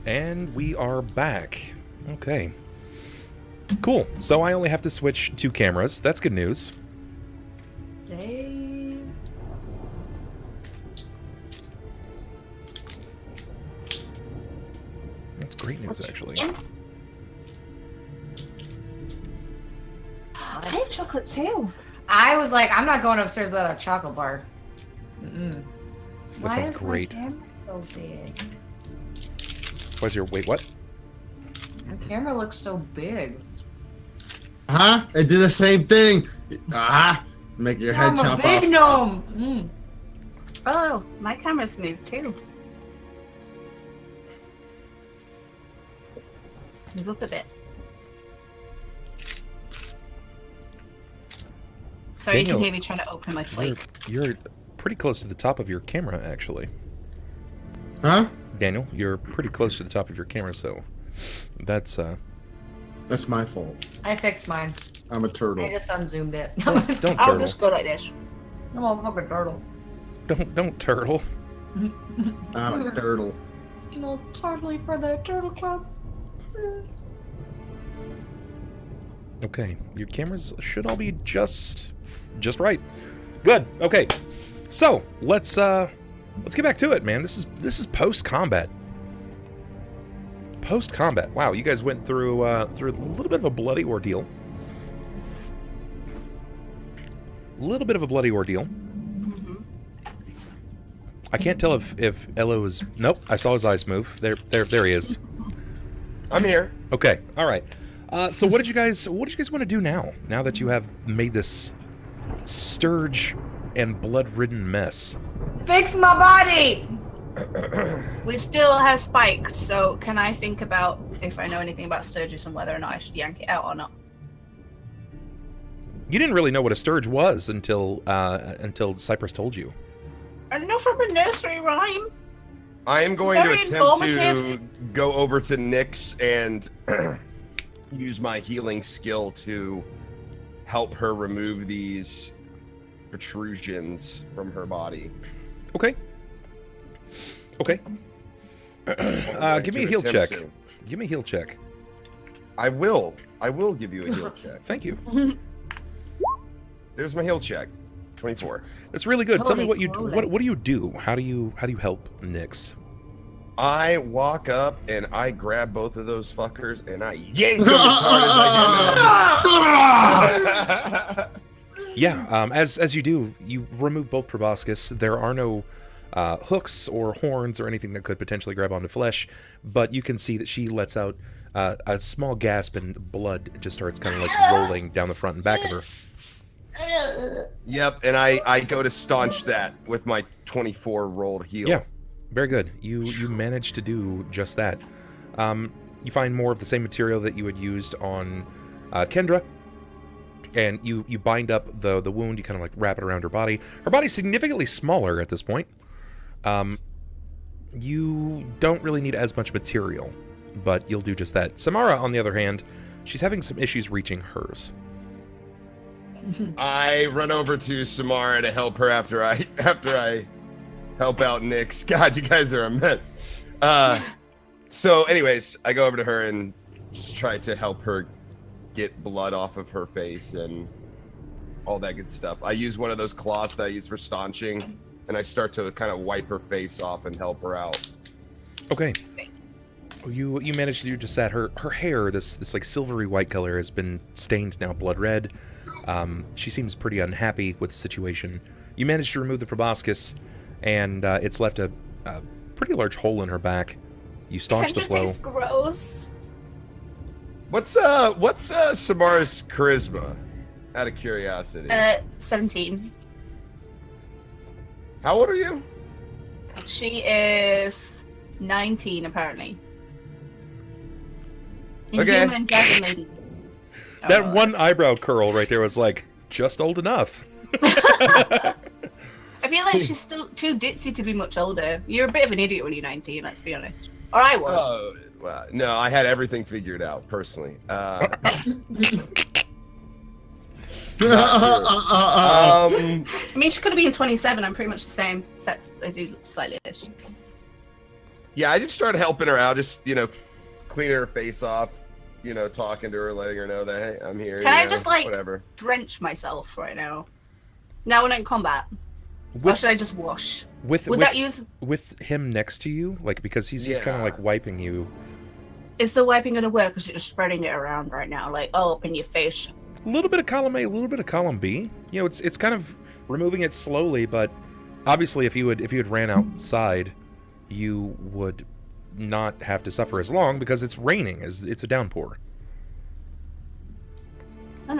And we are back. Okay. Cool. So I only have to switch 2 cameras. That's good news. Dave. That's great news, actually. I had chocolate too. I was like, I'm not going upstairs without a chocolate bar. That sounds great. My camera so big? Why's your... Wait, what? My camera looks so big. Huh? It did the same thing. Make your head I'm chop a big off. gnome. Oh, my camera's moved too. Move up a bit. Sorry, you Daniel, can hear me trying to open my flake. You're pretty close to the top of your camera, actually. Huh? Daniel, you're pretty close to the top of your camera, so... That's my fault. I fixed mine. I'm a turtle. I just unzoomed it. Don't I'll turtle. just go like this. I'm a fucking turtle. Don't turtle. I'm a turtle. No turtle for the turtle club. Okay, your cameras should all be just right. Good. Okay, so let's get back to it, man. This is post combat. Post combat. Wow, you guys went through a little bit of a bloody ordeal. I can't tell if Ello is. Nope, I saw his eyes move. There he is. I'm here. Okay, all right. So what did you guys want to do now? Now that you have made this sturge and blood-ridden mess. Fix my body! We still have spiked, so can I think about if I know anything about Sturgis and whether or not I should yank it out or not? You didn't really know what a sturge was until Cypress told you. I know from a nursery rhyme. I am going to Very attempt to informative. go over to Nyx and use my healing skill to help her remove these protrusions from her body. Okay. Okay. Give me a heal check. Give me a heal check. I will give you a heal check. Thank you. There's my heal check. 24. That's really good. Tell me what Holy what do you do? How do you help Nyx? I walk up and I grab both of those fuckers and I yank them as hard as I can. Yeah, as you do, you remove both proboscis. There are no hooks or horns or anything that could potentially grab onto flesh, but you can see that she lets out a small gasp and blood just starts kind of like rolling down the front and back of her. Yep, and I go to staunch that with my 24 rolled heal. Yeah, very good. You managed to do just that. You find more of the same material that you had used on Kendra, and you bind up the wound. You kind of like wrap it around her body. Her body's significantly smaller at this point. You don't really need as much material, but you'll do just that. Symarra, on the other hand, she's having some issues reaching hers. I run over to Symarra to help her after I help out Nyx. God, you guys are a mess. So anyways, I go over to her and just try to help her get blood off of her face and all that good stuff. I use one of those cloths that I use for staunching, and I start to kind of wipe her face off and help her out. Okay. You managed to do just that. Her hair, this like silvery white color, has been stained now blood red. She seems pretty unhappy with the situation. You managed to remove the proboscis, and it's left a pretty large hole in her back. You staunch the Kendra flow. tastes gross. What's Symarra's charisma? Out of curiosity. 17. How old are you? She is 19, apparently. Okay. Human dragon lady. That Oh, one eyebrow curl right there was like just old enough. I feel like she's still too ditzy to be much older. You're a bit of an idiot when you're 19, let's be honest. Or I was. Oh, well, no, I had everything figured out personally. I mean, she could have been 27. I'm pretty much the same, except I do slightly less. Yeah, I just started helping her out, just, cleaning her face off, talking to her, letting her know that, hey, I'm here. Can I just, like, whatever. drench myself right now? Now we're in combat. Or should I just wash? Would that use... With him next to you? Like, because he's kind of, like, wiping you. Is the wiping going to work, or is it just spreading it around right now? Like, all up in your face? A little bit of column A, a little bit of column B. It's kind of removing it slowly, but obviously if you had ran outside, you would not have to suffer as long because it's raining. It's a downpour.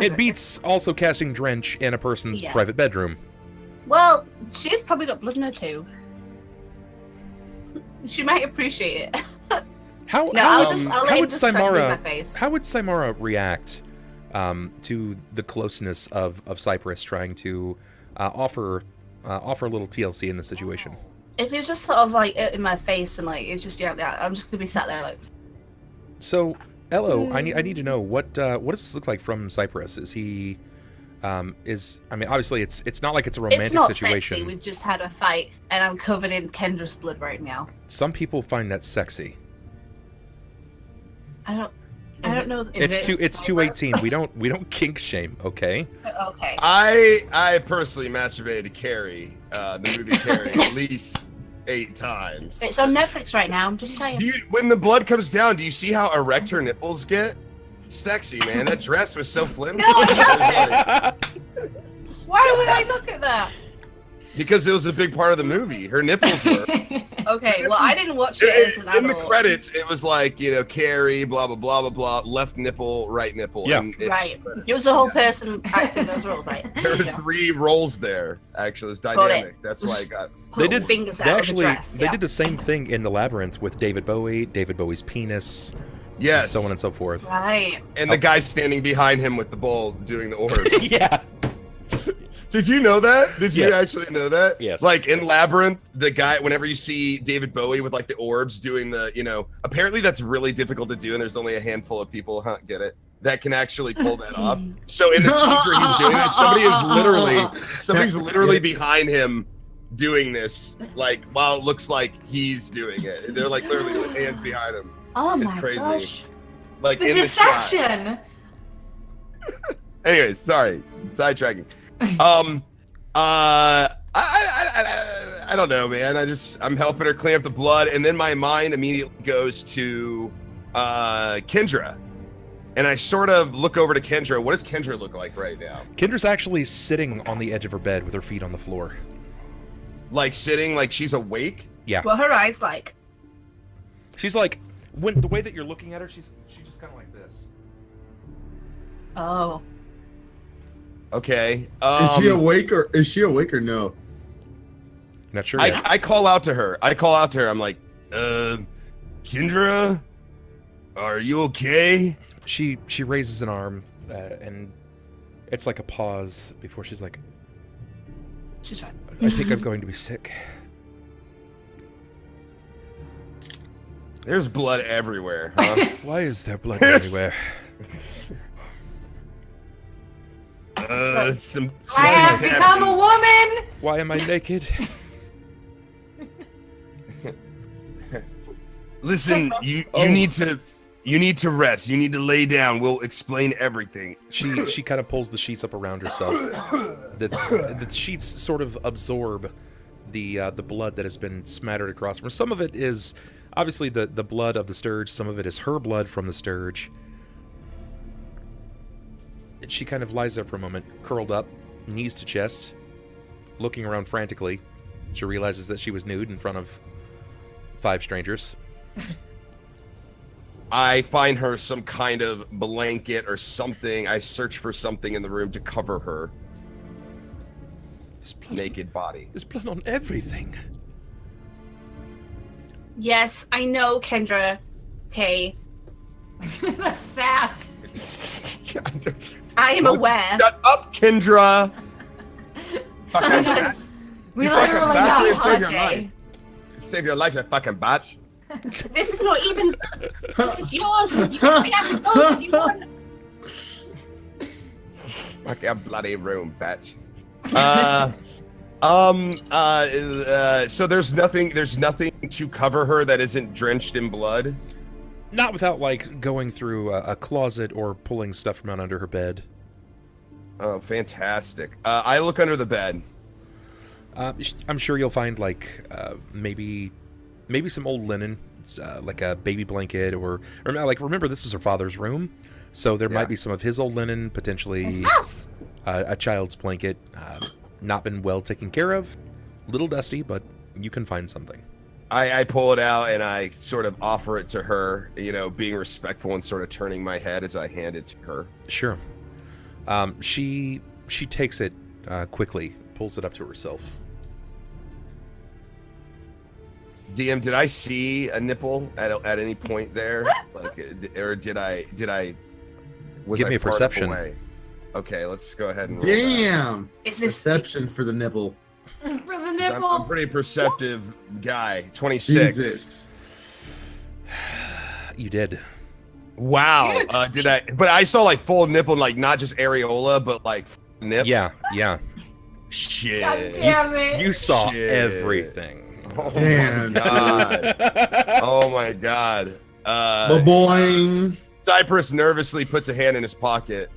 It beats also casting Drench in a person's private bedroom. Well, she's probably got blood in her too. She might appreciate it. How would Symarra react to the closeness of Cypress trying to offer a little TLC in the situation? If it's just sort of like in my face and like it's just I'm just gonna be sat there like. So, Ello, I need to know what does this look like from Cypress? Is he obviously it's not like it's a romantic situation. It's not sexy. We've just had a fight and I'm covered in Kendra's blood right now. Some people find that sexy. I don't know. It's 218. We don't kink shame, okay? Okay. I personally masturbated to Carrie, the movie Carrie, at least 8 times. It's on Netflix right now. I'm just telling you. When the blood comes down, do you see how erect her nipples get? Sexy, man. That dress was so flimsy. No, I Why would I look at that? Because it was a big part of the movie. Her nipples were. Okay, well, I didn't watch it as an adult. In the credits, it was like, Carrie, blah, blah, blah, blah, blah, left nipple, right nipple. Yeah. Right. It was the whole person acting those roles, right? There were 3 roles there, actually. It's dynamic. That's why I got... They did fingers they out actually of the dress, they did the same thing in the Labyrinth with David Bowie's penis, yes, so on and so forth. Right. And the guy standing behind him with the bowl doing the orbs. Yeah. Did you know that? Did you actually know that? Yes. Like in Labyrinth, the guy, whenever you see David Bowie with like the orbs doing the, apparently that's really difficult to do, and there's only a handful of people, get it, that can actually pull that off. So in the scenes where he's doing it, somebody's literally behind him doing this, like while it looks like he's doing it. And they're like literally with hands behind him. Oh it's my crazy. gosh. Like The in deception. the shot. Anyways, sorry, sidetracking. I don't know, man. I'm helping her clean up the blood, and then my mind immediately goes to Kendra, and I sort of look over to Kendra. What does Kendra look like right now? Kendra's actually sitting on the edge of her bed with her feet on the floor. Like sitting, like she's awake? Yeah. Well, her eyes like. She's like, the way that you're looking at her, she's just kind of like this. Oh. Okay. Is she awake or no? Not sure. I call out to her. I'm like, Kendra, are you okay? She raises an arm, and it's like a pause before she's like, She's fine. I think I'm going to be sick. There's blood everywhere, huh? Why is there blood everywhere? I have become a woman. Why am I naked? Listen, you need to rest. You need to lay down. We'll explain everything. She kind of pulls the sheets up around herself. The sheets sort of absorb the blood that has been smattered across from her. Some of it is obviously the blood of the sturge. Some of it is her blood from the sturge. She kind of lies there for a moment, curled up, knees to chest, looking around frantically. She realizes that she was nude in front of 5 strangers. I find her some kind of blanket or something. I search for something in the room to cover her naked body. There's blood on everything. Yes, I know, Kendra. Okay. The sass. I am aware. Shut up, Kendra. We literally got Save hot your day. life. Save your life, you fucking batch. This is not even. This is yours. You can have it both if you want. Fuck your bloody room, batch. So there's nothing to cover her that isn't drenched in blood? Not without, like, going through a closet or pulling stuff from under her bed. Oh, fantastic. I look under the bed. I'm sure you'll find, like, maybe some old linen, like a baby blanket, or like, remember, this is her father's room, so there might be some of his old linen, potentially a child's blanket, not been well taken care of, little dusty, but you can find something. I pull it out and I sort of offer it to her, you know, being respectful and sort of turning my head as I hand it to her. Sure. She takes it quickly, pulls it up to herself. DM, did I see a nipple at any point there? Like, or did I? Was Give I me a far enough perception. away? Okay, let's go ahead and roll that. Damn. Is this Deception for the nipple. For the 'Cause I'm nipple. a pretty perceptive guy. 26. Jesus. You did. Wow. Did I? But I saw like full nipple, like not just areola, but like nip. Yeah. Shit. God damn it. You saw Shit. everything. Oh Damn. my god. Oh my god. Boing. Cypress nervously puts a hand in his pocket.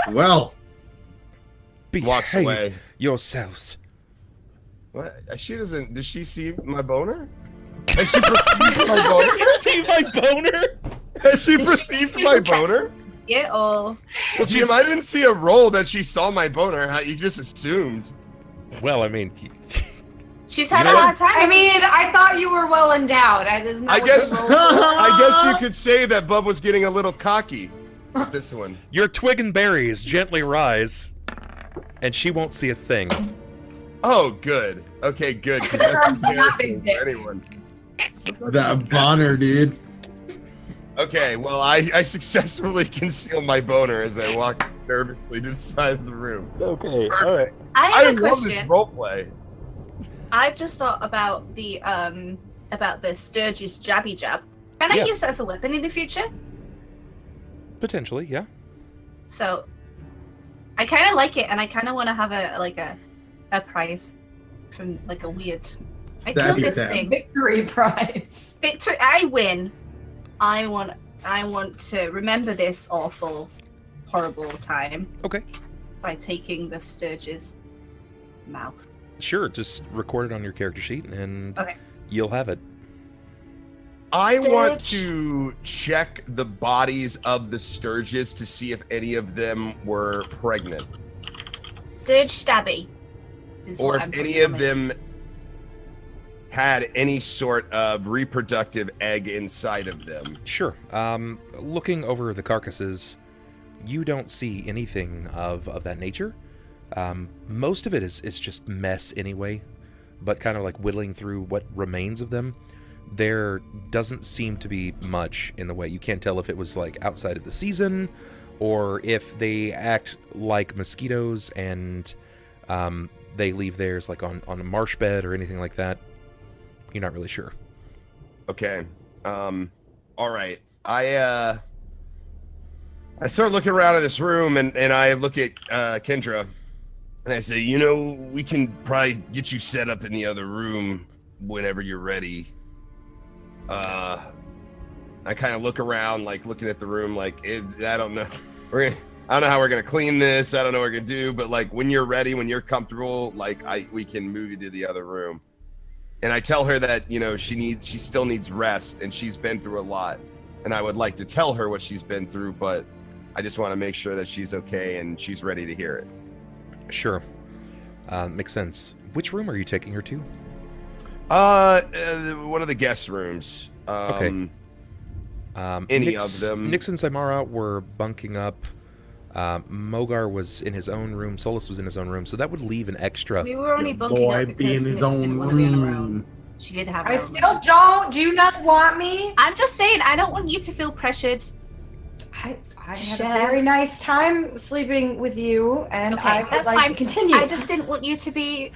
Well, Walks Behave away. yourselves. What? She doesn't. Does she see my boner? Has she perceived my boner? Did you see my boner? Has she Did she perceived see my the sex- boner? Yeah, or Well, Jim, I didn't see a roll that she saw my boner. You just assumed. well, I mean, she's had You a know- hard time. I mean, I thought you were well endowed. Isn't that I what guess. the role I guess you could say that Bub was getting a little cocky with this one. your twig and berries gently rise, and she won't see a thing. Oh, good. Okay, good. Because that's Not embarrassing big for anyone. that boner, dude. Okay, well, I successfully conceal my boner as I walk nervously to the side of the room. Okay, all right. I I have a love this question. role play. I've just thought about the Sturgis jabby jab. Can I Yeah. use that as a weapon in the future? Potentially, yeah. So I kind of like it, and I kind of want to have a prize from like a weird. I killed Stabby this stab. thing. victory prize. Victory! I win. I want to remember this awful, horrible time Okay. by taking the Sturgis mouth. Sure, just record it on your character sheet, and Okay. you'll have it. I want Sturge. to check the bodies of the Sturges to see if any of them were pregnant, Sturge stabby. is or what if I'm any putting of on it. them had any sort of reproductive egg inside of them. Sure. Looking over the carcasses, you don't see anything of that nature. Most of it is just mess anyway, but kind of like whittling through what remains of them. There doesn't seem to be much in the way. You can't tell if it was like outside of the season, or if they act like mosquitoes and they leave theirs like on a marsh bed or anything like that. You're not really sure. Okay. All right. I start looking around in this room and I look at Kendra and I say, you know, we can probably get you set up in the other room whenever you're ready. I kind of look around, like looking at the room, like I don't know. I don't know how we're gonna clean this. I don't know what we're gonna do, but like when you're ready, when you're comfortable, like we can move you to the other room. And I tell her that, you know, she still needs rest and she's been through a lot. And I would like to tell her what she's been through, but I just want to make sure that she's okay and she's ready to hear it. Sure. Makes sense. Which room are you taking her to? One of the guest rooms. Okay. Any of them. Nix and Symarra were bunking up. Mogar was in his own room. Solis was in his own room. So that would leave an extra. We were only Your bunking boy up be because in his Nix own didn't want to be on her room. own. She did have her I own still room. don't. Do you not want me? I'm just saying, I don't want you to feel pressured. I had Share. a very nice time sleeping with you, and Okay, I would that's like fine. to continue. I just didn't want you to be.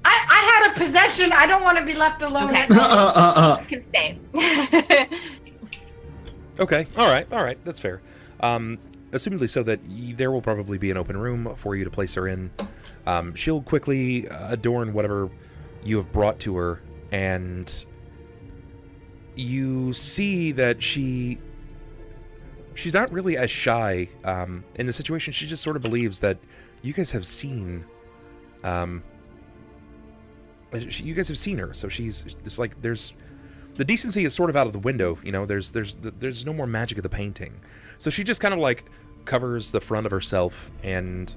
I had a possession. I don't want to be left alone. Okay. At night. You can stay. Okay. All right. That's fair. assumedly so that there will probably be an open room for you to place her in. She'll quickly adorn whatever you have brought to her, and you see that she's not really as shy in the situation. She just sort of believes that you guys have seen you guys have seen her, so it's like there's the decency is sort of out of the window, you know. There's no more magic of the painting, so she just kind of like covers the front of herself, and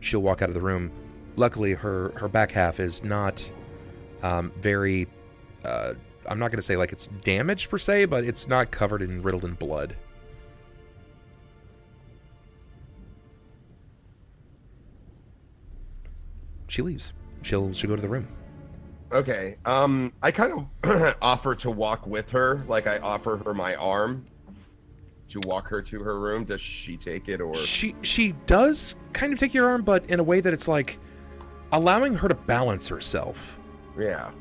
she'll walk out of the room. Luckily, her back half is not very I'm not gonna say like it's damaged per se, but it's not covered and riddled in blood. She leaves. She'll go to the room. Okay. I kind of offer to walk with her, like I offer her my arm to walk her to her room. Does she take it, or she does kind of take your arm, but in a way that it's like allowing her to balance herself. Yeah,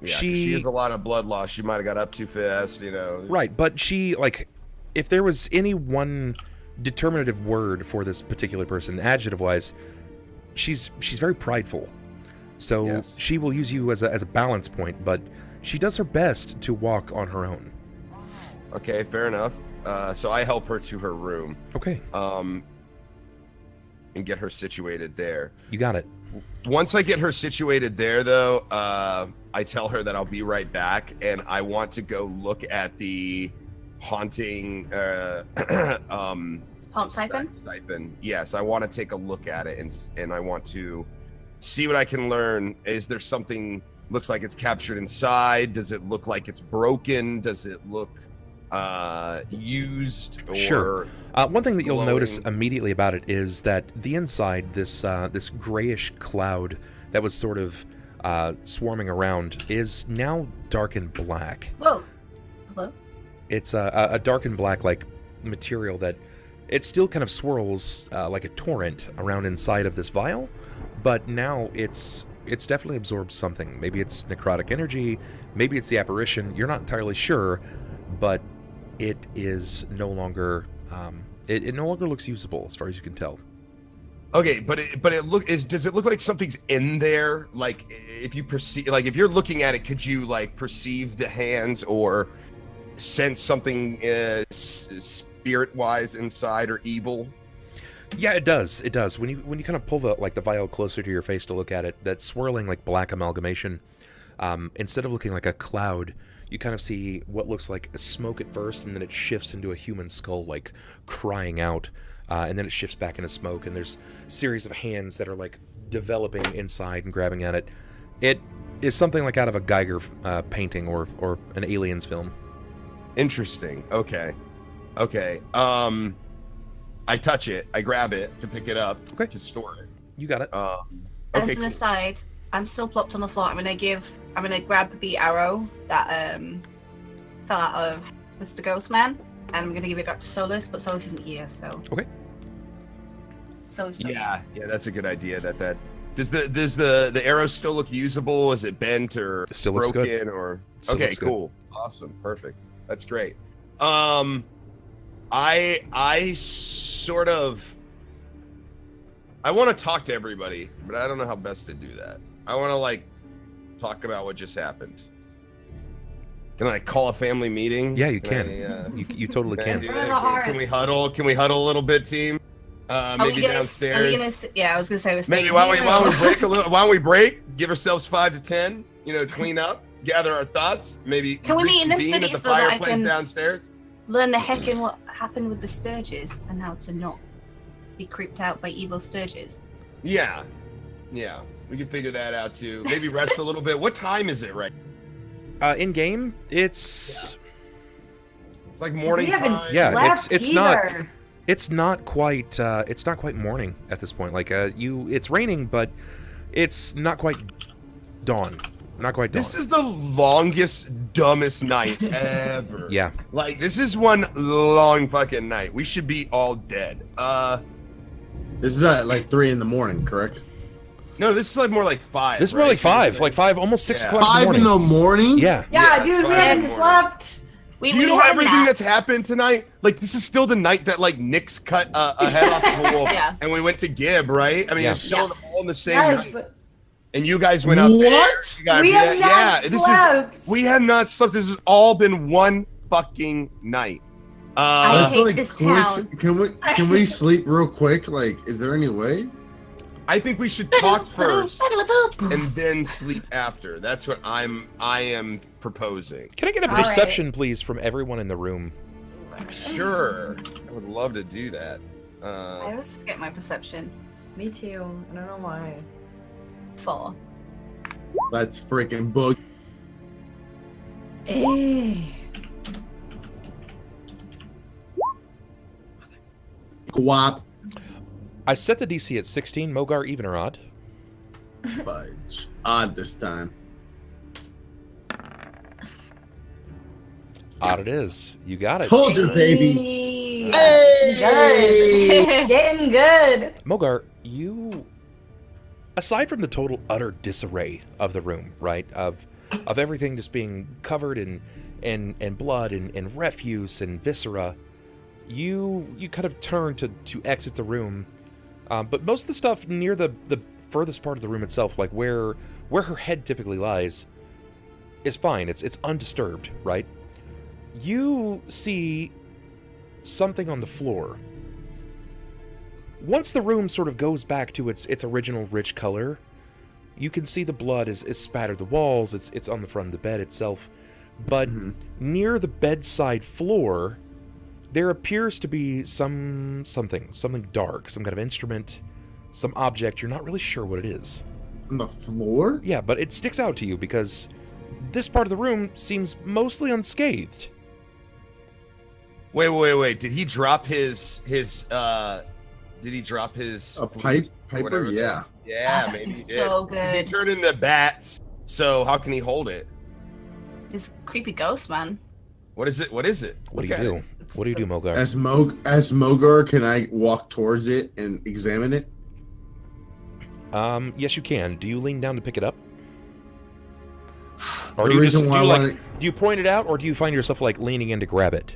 she has a lot of blood loss. She might have got up too fast, you know. Right, but she, like, if there was any one determinative word for this particular person, adjective-wise, she's very prideful. So Yes. she will use you as a balance point, but she does her best to walk on her own. Okay, fair enough. So I help her to her room. Okay, And get her situated there. you got it. Once I get her situated there, though, I tell her that I'll be right back, and I want to go look at the haunting Haunt siphon? siphon. Yes, I want to take a look at it, and I want to see what I can learn. Is there something looks like it's captured inside? Does it look like it's broken? Does it look used? Or Sure. One thing that you'll glowing? notice immediately about it is that the inside, this grayish cloud that was sort of swarming around, is now dark and black. Whoa. Hello? It's a dark and black like material that it still kind of swirls like a torrent around inside of this vial, but now it's definitely absorbed something. Maybe it's necrotic energy, maybe it's the apparition. You're not entirely sure, but it is no longer it no longer looks usable as far as you can tell. Okay, but does it look like something's in there? Like if you perceive, like if you're looking at it, could you like perceive the hands or sense something spirit-wise inside or evil? Yeah, it does. It does. When you kind of pull the vial closer to your face to look at it, that swirling like black amalgamation, instead of looking like a cloud, you kind of see what looks like a smoke at first, and then it shifts into a human skull, like crying out, and then it shifts back into smoke, and there's a series of hands that are like developing inside and grabbing at it. It is something like out of a Geiger painting or an Aliens film. Interesting. Okay. I touch it. I grab it to pick it up. Okay. To store it. You got it. Okay. As an Cool. aside, I'm still plopped on the floor. I'm gonna grab the arrow that fell out of Mr. Ghostman, and I'm gonna give it back to Solis, but Solis isn't here, so. Okay. Solis. Yeah, that's a good idea. Does the arrow still look usable? Is it bent or Still looks broken good. or? Still Okay, looks good. cool, awesome, perfect. That's great. I sort of I want to talk to everybody, but I don't know how best to do that. I want to like talk about what just happened. Can I call a family meeting? Yeah, you can. You totally Can I can. do Put it in that? the heart. Can we huddle? Can we huddle a little bit, team? Maybe downstairs. Yeah, I was gonna say we're Maybe staying why here. don't we break a little? Why don't we break? Give ourselves 5 to 10. Clean up, gather our thoughts. Maybe Can we meet in the reconvene study at the so that I fireplace can- downstairs? Learn the heck in what happened with the Sturges and how to not be creeped out by evil Sturges. Yeah, we can figure that out too. Maybe rest a little bit. What time is it right? In game, it's It's like morning we haven't time. Yeah, slept it's not- either. it's not quite morning at this point. Like it's raining, but it's not quite dawn. Not quite dawn. This is the longest, dumbest night ever. Yeah. Like this is one long fucking night. We should be all dead. This is at like 3 a.m, correct? No, this is like more like 5. This is more right? like 5, almost 6 Yeah. o'clock in 5 the morning. in the morning? Yeah. Yeah, it's dude, we 5 in the haven't morning. slept. We Do you know had a everything nap. that's happened tonight? Like, this is still the night that, like, Nyx cut a head off the wolf, Yeah. and we went to Gib, right? I mean, it's still all in the same Yes. night. And you guys went up there. What? You got- We have not this slept. is. We have not slept. This has all been one fucking night. I Let's, hate this town. Can we sleep real quick? Like, is there any way? I think we should talk first and then sleep after. That's what I am proposing. Can I get a All right. perception, please, from everyone in the room? Sure, I would love to do that. I always forget my perception. Me too. I don't know why. 4. That's freaking bug. Guap. I set the DC at 16. Mogar, even or odd? Fudge. Odd this time. Odd it is. You got it. Told you, baby. Hey! Good. Getting good. Mogar, you, aside from the total utter disarray of the room, right, of everything just being covered in blood and refuse and viscera, you kind of turn to exit the room, but most of the stuff near the furthest part of the room itself, like where her head typically lies, is fine. It's undisturbed, right? You see something on the floor. Once the room sort of goes back to its original rich color, you can see the blood is spattered the walls, it's on the front of the bed itself. But near the bedside floor, there appears to be something dark, some kind of instrument, some object. You're not really sure what it is. On the floor? Yeah, but it sticks out to you because this part of the room seems mostly unscathed. Wait. Did he drop his did he drop his A piper? whatever Yeah. Yeah, That's maybe he did. so 'Cause he good. turned into bats, so how can he hold it? This creepy ghost, man. What is it? What do Look you at do? it. What do you do, Mogar? As Mogar, can I walk towards it and examine it? Yes, you can. Do you lean down to pick it up? Or The do you just reason why I wanna- do you point it out, or do you find yourself like leaning in to grab it?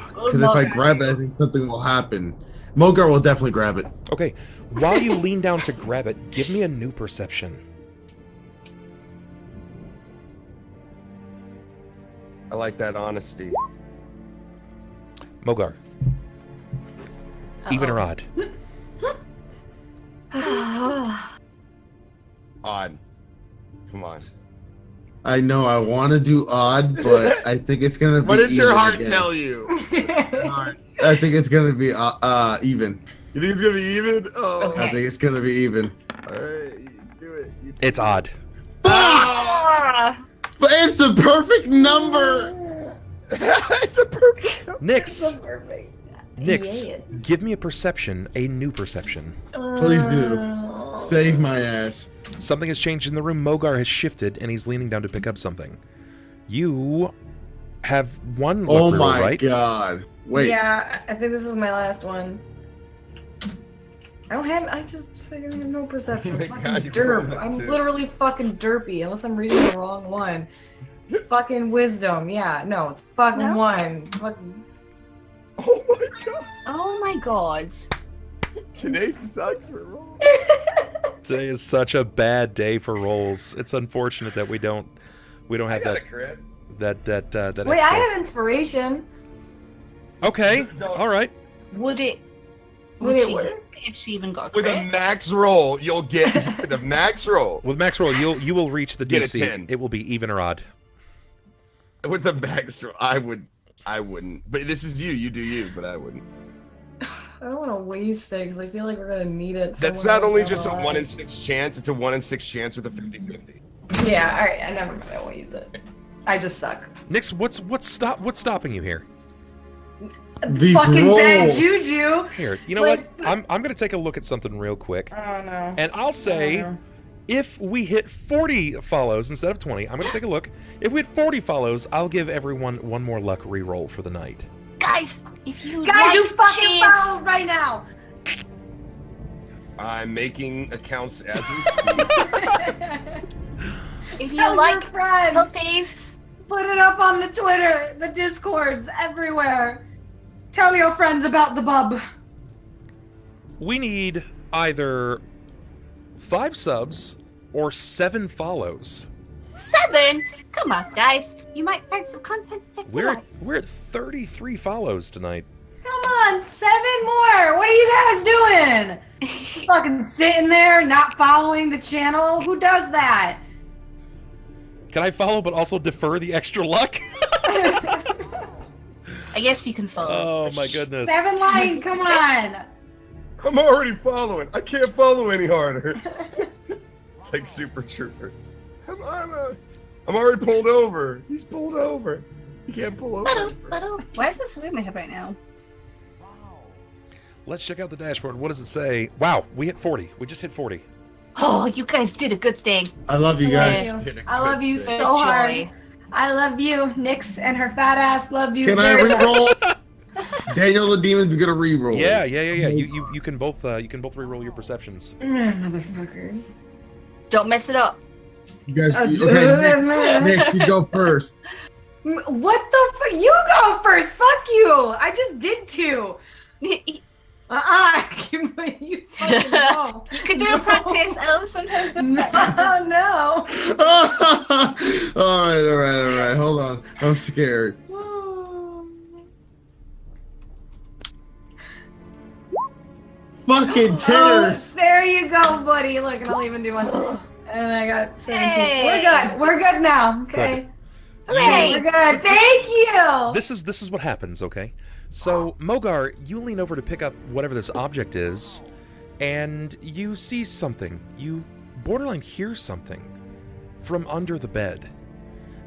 Because if I grab it, I think something will happen. Mogar will definitely grab it. Okay, while you lean down to grab it, give me a new perception. I like that honesty. Mogar, even or odd? Odd. Come on. I know I want to do odd, but I think it's gonna be. What does your even heart again. tell you? I think it's gonna be even. You think it's gonna be even? Oh, I think it's gonna be even. all right. You do it. It's odd. Ah! But it's the perfect number. It's a perfect. Nyx, Perfect. Nyx, Yeah. give me a perception, a new perception. Please do. Save my ass. Something has changed in the room. Mogar has shifted, and he's leaning down to pick up something. You have one luck Oh roll, my right? god. Wait. Yeah, I think this is my last one. I just fucking have no perception. Oh my Fucking God, you rolled derp. that I'm too. literally fucking derpy, unless I'm reading the wrong one. Fucking wisdom. Yeah, no, it's fucking No? one. Fucking... Oh my god. Oh my god. Today sucks for roll. Today is such a bad day for rolls. It's unfortunate that we don't I have got that a crit. that. Wait, I have inspiration. Okay, No. all right. Would it? Would Would it she, work? if she even got a With crit? a max roll, you'll get with a max roll. With max roll, you will reach the Get a DC. 10. It will be even or odd. With a max roll, I wouldn't. But this is you. You do you, but I wouldn't. I don't want to waste it because I feel like we're gonna need it. That's somewhere not only else just a down the 1 in line. 6 chance. It's a 1 in 6 chance with a 50-50. Yeah, all right. I never mind. I won't use it. I just suck. Nyx, what's stopping you here? These Fucking bad rolls. juju. Here, you know Like- what? I'm gonna take a look at something real quick, Oh no. and I'll say, if we hit 40 follows instead of 20, I'm gonna take a look. If we hit 40 follows, I'll give everyone one more luck reroll for the night. Guys, if you Guys, like you fucking cheese, followed right now. I'm making accounts as we speak. if you Tell your like friend. puppies, Put it up on the Twitter, the Discords, everywhere. Tell your friends about the bub. We need either 5 subs or 7 follows. 7? Come on, guys. You might find some content. We're at 33 follows tonight. Come on, 7 more. What are you guys doing? Fucking sitting there, not following the channel. Who does that? Can I follow but also defer the extra luck? I guess you can follow. Oh my goodness. 7 line, come on. I'm already following. I can't follow any harder. It's like Super Trooper. I'm already pulled over. He's pulled over. He can't pull over. Why is this in my head right now? Let's check out the dashboard. What does it say? Wow, we hit 40. We just hit 40. Oh, you guys did a good thing. I love you guys. I love you Good so hard. joy. I love you. Nyx and her fat ass love you. Can I very much. re-roll? Daniel the Demon's gonna re-roll. Yeah. You can both re-roll your perceptions. Motherfucker. Don't mess it up. You guys, okay, Nick, you go first. What the fuck? You go first. Fuck you. I just did 2. You fucking know. You can do a practice. Oh, sometimes just No, practice. no. all right. Hold on. I'm scared. Fucking Oh, tenors. there you go, buddy. Look, and I'll even do one. And I got 17. Hey. We're good now. Okay. Hooray. We're good. Thank you. This is what happens, okay? So, Mogar, you lean over to pick up whatever this object is, and you see something. You borderline hear something from under the bed.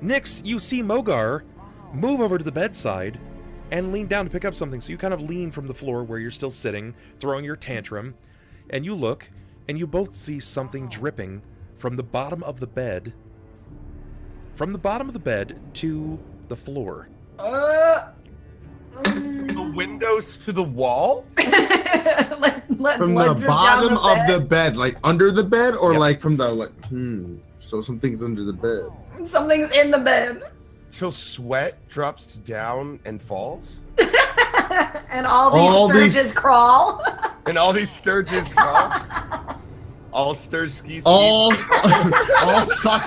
Nyx, you see Mogar move over to the bedside and lean down to pick up something. So you kind of lean from the floor where you're still sitting, throwing your tantrum, and you look, and you both see something dripping from the bottom of the bed. From the bottom of the bed to the floor. The windows to the wall? Let From blood the drip bottom down of the bed, like under the bed, or Yep. like from the So something's under the bed. Something's in the bed. Till sweat drops down and falls? And all All these these- sturges crawl. And all these sturges fall? All sturskis. All suck.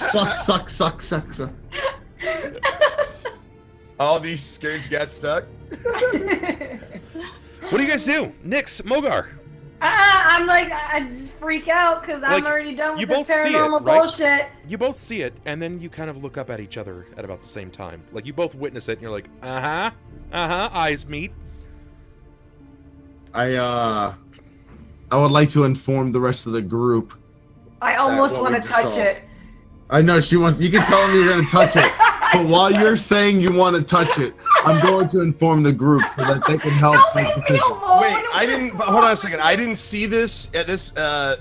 All these scourge got stuck? What do you guys do? Nyx, Mogar. I'm like, I just freak out because I'm Like, already done with you this both see it, paranormal right? bullshit. You both see it, and then you kind of look up at each other at about the same time. Like, you both witness it, and you're like, eyes meet. I would like to inform the rest of the group. I almost what want we to just touch saw. it. I know she wants. You can tell them you're gonna touch it, but while you're saying you want to touch it, I'm going to inform the group so that they can help Don't make leave me decisions. alone. Wait, I didn't. But hold on a second. I didn't see this at this.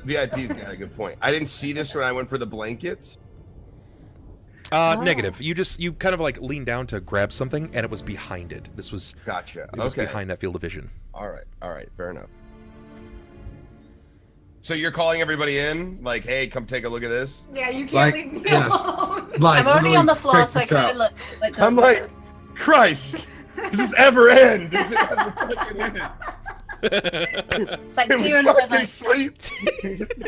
VIP's got a good point. I didn't see this when I went for the blankets. Negative. You kind of like lean down to grab something, and it was behind it. This was Gotcha. it was Okay. behind that field of vision. All right. Fair enough. So you're calling everybody in, like, hey, come take a look at this. Yeah, you can't Like, leave me yes. alone. Like, I'm already literally, on the floor, check so I this kind out. of look like. I'm like, Christ, does this ever end? Does it ever fucking end? It's like Can we Kieran fucking said, like, sleep?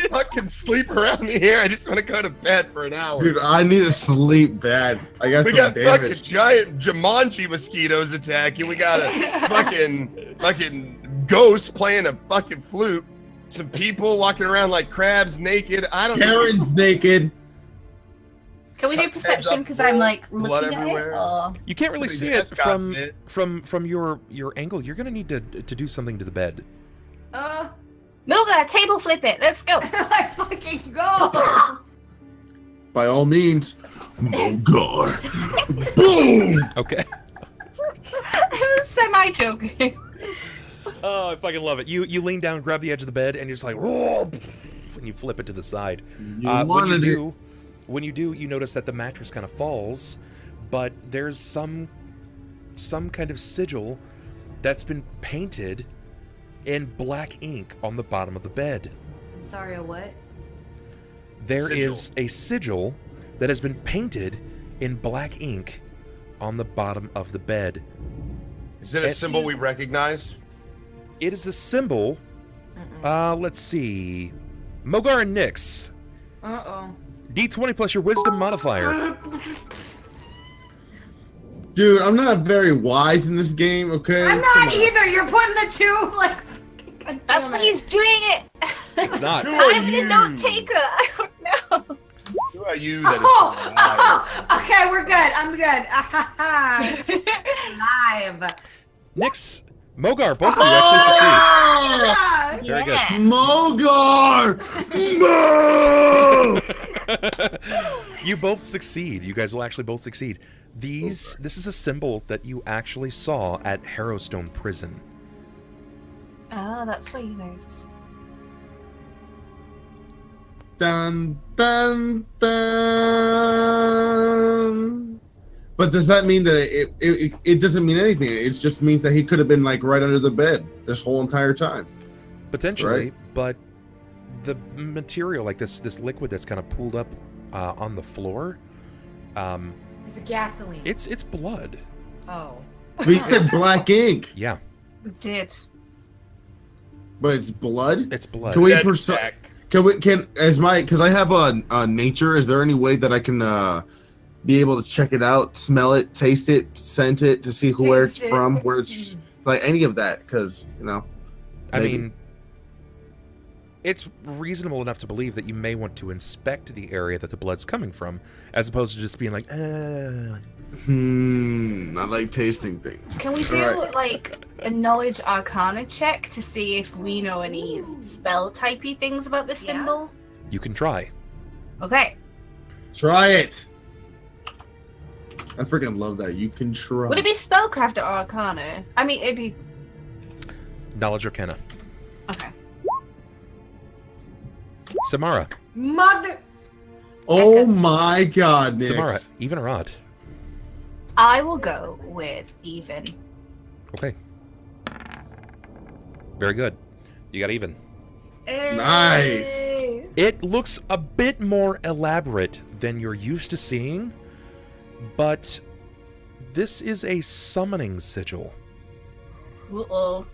Fucking sleep around here. I just want to go to bed for an hour. Dude, I need to sleep bad. I got We some got fucking damage. giant Jumanji mosquitoes attacking. We got a fucking ghost playing a fucking flute. Some people walking around like crabs naked. I don't know. Karen's naked. can we do Heads perception? up, Because I'm like blood looking at everywhere. it. Or... You can't really see Somebody's it ass got bit. from your angle. You're gonna need to do something to the bed. Mogar, table flip it. Let's go. Let's fucking go. By all means. Mogar. Boom! Okay. It was semi-joking. Oh, I fucking love it. You lean down, grab the edge of the bed, and you're just like, "Whoa," and you flip it to the side. wanted it. When you do, you notice that the mattress kind of falls, but there's some kind of sigil that's been painted in black ink on the bottom of the bed. Sorry, a what? There Sigil. is a sigil that has been painted in black ink on the bottom of the bed. Is it a symbol we recognize? It is a symbol. Let's see. Mogar and Nyx. Uh-oh. D20 plus your wisdom modifier. Dude, I'm not very wise in this game, okay? I'm not either. You're putting the two, like... God That's damn why it. he's doing it. It's not. I'm the note taker. I don't know. Who are you that is Okay, we're good. I'm good. Live. Nyx, Mogar, both of you actually succeed. Ah! Very good. Mogar! Mo! You both succeed. You guys will actually both succeed. This is a symbol that you actually saw at Harrowstone Prison. Oh, that's why you guys. Dun, dun, dun. But does that mean that it doesn't mean anything? It just means that he could have been like right under the bed this whole entire time. Potentially, Right. but the material, like this liquid that's kind of pooled up on the floor, It's a gasoline. it's blood. Oh. But he said black ink, Yeah, We did. but it's blood. it's blood. Can we Dead because back. I have a nature? Is there any way that I can be able to check it out, smell it, taste it, scent it, to see where it's Taste it. from, where it's like any of that? Because I maybe. mean, it's reasonable enough to believe that you may want to inspect the area that the blood's coming from, as opposed to just being like, I like tasting things. Can we do Alright. like a knowledge arcana check to see if we know any spell typey things about this Yeah. symbol? you can try. Okay. Try it. I freaking love that. You can try. Would it be spellcraft or arcana? I mean, it'd be. Knowledge Arcana. Okay. Symarra. Mother. Oh my God, Nick. Symarra, even or odd? I will go with even. Okay. Very good. You got even. Nice. Hey. It looks a bit more elaborate than you're used to seeing, but this is a summoning sigil. Uh-oh.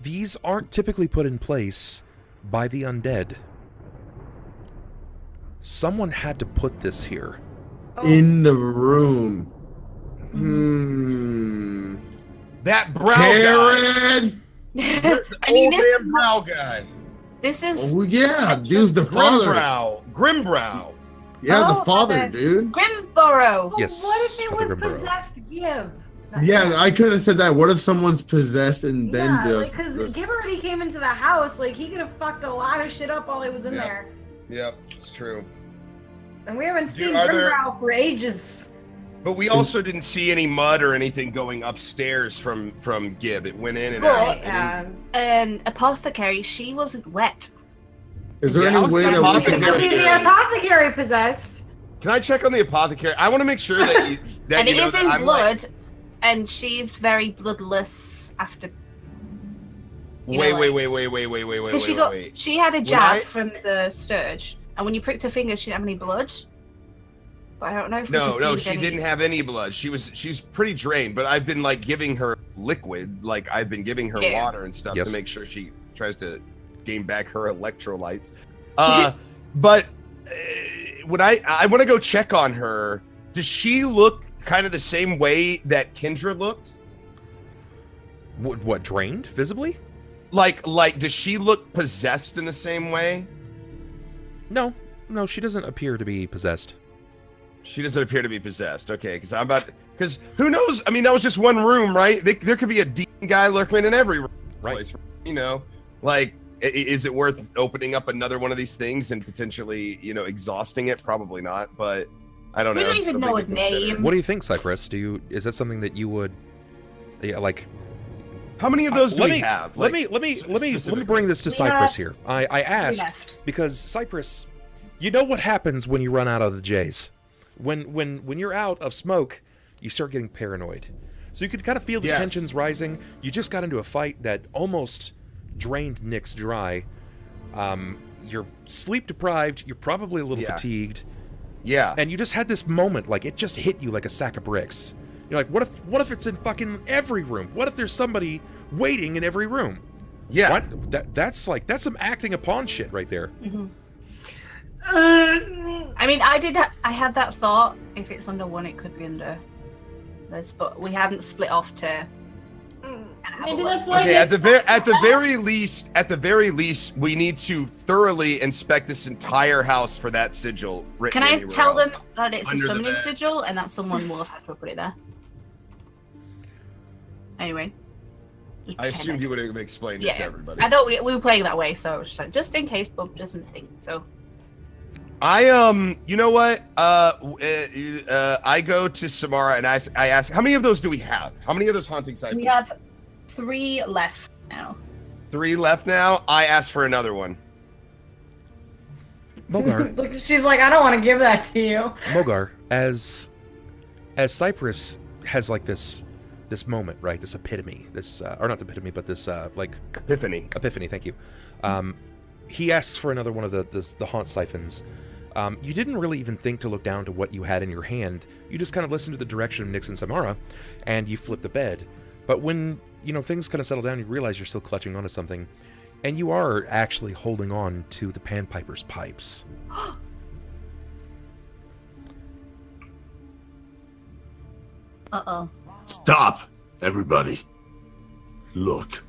These aren't typically put in place by the undead. Someone had to put this here. In the room. That brow guy. Karen. The I mean, old this is damn brow guy. This is Oh yeah, dude's the father. Grimbrow. Yeah, the Oh, father, okay. dude. Grimborough. Well, Yes, what if it Father was Grimborough. possessed Gib? Yeah, I could have said that. What if someone's possessed and then Yeah, does because this? Gib already came into the house. Like, he could have fucked a lot of shit up while he was in Yeah. there. Yep, it's true. And we haven't seen are there- Grimbrow for ages. But we also didn't see any mud or anything going upstairs from Gib. It went in and Well, out. Yeah. Apothecary, she wasn't wet. Is there Yeah, any how's way the that we Could can? apothecary? be the apothecary possessed. Can I check on the apothecary? I want to make sure that you, that And you it know is that in I'm blood, and she's very bloodless after. You know, Wait, like- wait. Because she had a jab from the Sturge, and when you pricked her finger, she didn't have any blood. But I don't know if we No, received she any. didn't have any blood. She's pretty drained, but I've been like giving her liquid, like I've been giving her Yeah. water and stuff Yes. to make sure she tries to gain back her electrolytes. But when I want to go check on her, does she look kind of the same way that Kendra looked? What, drained visibly? Like does she look possessed in the same way? No, she doesn't appear to be possessed. She doesn't appear to be possessed. Okay, because who knows? I mean, that was just one room, right? There could be a demon guy lurking in every Right. place. You know, like, is it worth opening up another one of these things and potentially, exhausting it? Probably not, but I don't We know. don't even Something know to a consider. name. What do you think, Cypress? Is that something that you would, like? How many of those do let we me have? let Like, me bring this to We Cypress have- here. I We asked left. because Cypress, you know what happens when you run out of the J's. When you're out of smoke, you start getting paranoid. So you could kind of feel the Yes. tensions rising. You just got into a fight that almost drained Nyx dry. You're sleep deprived. You're probably a little Yeah. fatigued. Yeah. And you just had this moment, like it just hit you like a sack of bricks. You're like, what if it's in fucking every room? What if there's somebody waiting in every room? Yeah. What? That's some acting upon shit right there. Mm-hmm. I mean, I had that thought. If it's under one, it could be under this, but we hadn't split off to. Maybe that's why. Okay, at the very least, we need to thoroughly inspect this entire house for that sigil. Can I tell them that it's a Under the summoning bed. sigil and that someone will have had to put it there? Anyway. just I pretend assumed you would have explained it to everybody. I thought we were playing that way, so just, just in case Bub doesn't think so. You know what? I go to Symarra and I ask, how many of those do we have? How many of those haunting sites? We have 3 left now. 3 left now. I ask for another one. Mogar, Look, she's like, I don't want to give that to you. Mogar, as Cypress has like this moment, right? This epitome, this or not the epitome, but this like Epiphany. Thank you. He asks for another one of the haunt siphons. You didn't really even think to look down to what you had in your hand. You just kind of listened to the direction of Nyx and Symarra, and you flip the bed. But when things kind of settle down, you realize you're still clutching onto something, and you are actually holding on to the panpiper's pipes. Uh-oh. Stop, everybody. Look.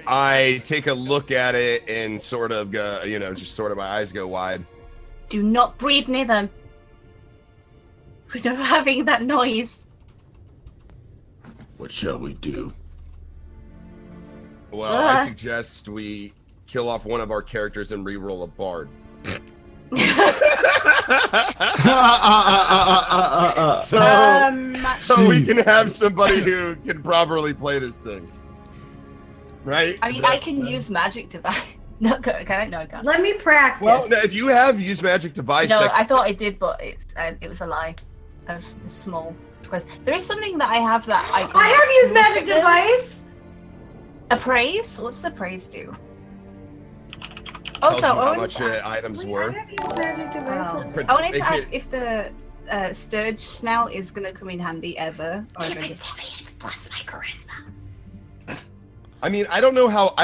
I take a look at it and sort of go, just sort of my eyes go wide. Do not breathe near them. We're not having that noise. What shall we do? Well, I suggest we kill off one of our characters and re-roll a bard. So we can have somebody who can properly play this thing. Right? I mean, I can use magic device. No, can I? No, I can't. Let me practice. Well, no, if you have used magic device, No, I thought I did, but it was a lie. Of small squares. There is something that I have that I can have used magic device. Appraise? What does appraise do? tells Also, you how much items were. I wanted to ask if the Sturge snout is gonna come in handy ever. Or Give it to me. It's plus my charisma. I mean, I don't know how